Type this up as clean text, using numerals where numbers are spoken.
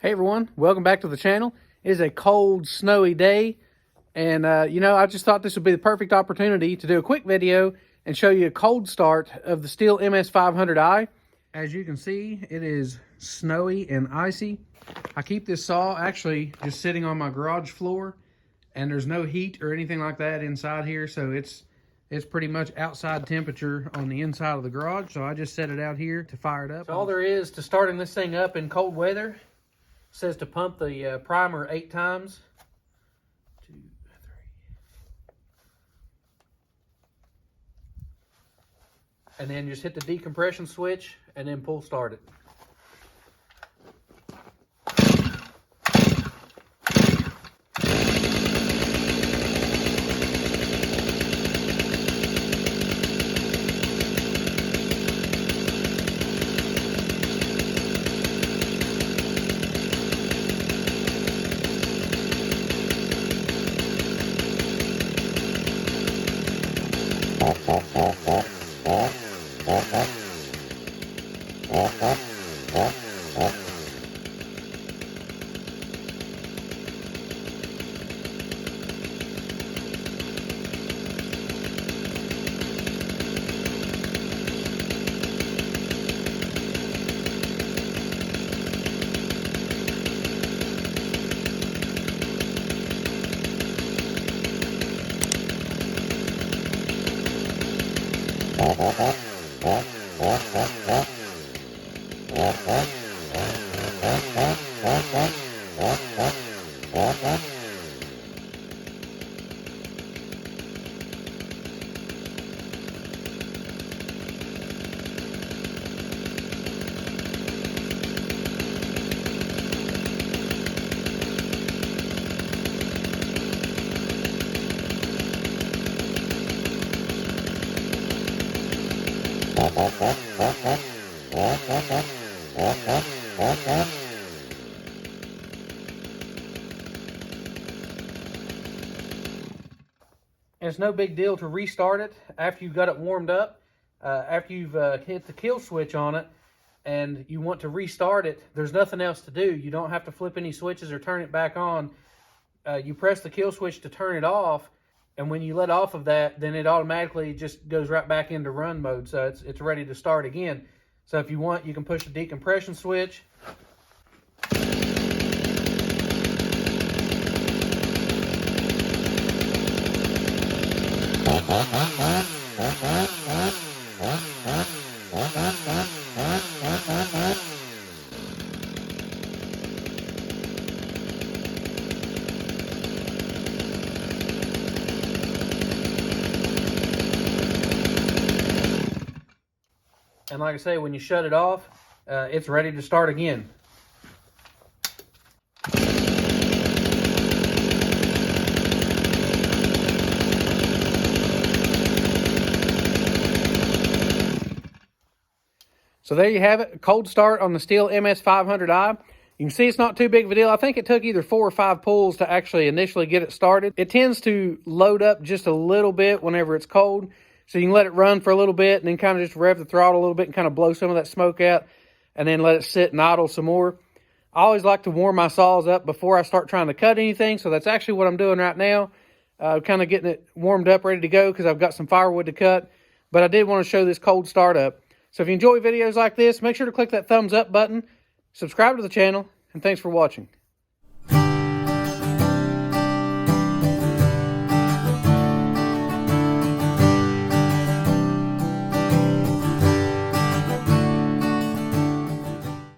Hey everyone, welcome back to the channel. It is a cold, snowy day, and I just thought this would be the perfect opportunity to do a quick video and show you a cold start of the Stihl MS500I. As you can see, it is snowy and icy. I keep this saw actually just sitting on my garage floor, and there's no heat or anything like that inside here, so it's pretty much outside temperature on the inside of the garage. So I just set it out here to fire it up. So all there is to starting this thing up in cold weather, says to pump the primer 8 times. 2, 3. And then just hit the decompression switch and then pull start it. And it's no big deal to restart it after you've got it warmed up. After you've hit the kill switch on it and you want to restart it, there's nothing else to do. You don't have to flip any switches or turn it back on. You press the kill switch to turn it off, and when you let off of that, then it automatically just goes right back into run mode, so it's ready to start again. So if you want, you can push the decompression switch. And like I say, when you shut it off, it's ready to start again. So there you have it, a cold start on the Stihl MS500i. You can see it's not too big of a deal. I think it took either 4 or 5 pulls to actually initially get it started. It tends to load up just a little bit whenever it's cold. So you can let it run for a little bit and then kind of just rev the throttle a little bit and kind of blow some of that smoke out and then let it sit and idle some more. I always like to warm my saws up before I start trying to cut anything. So that's actually what I'm doing right now. Kind of getting it warmed up, ready to go because I've got some firewood to cut. But I did want to show this cold start up. So if you enjoy videos like this, make sure to click that thumbs up button, subscribe to the channel, and thanks for watching.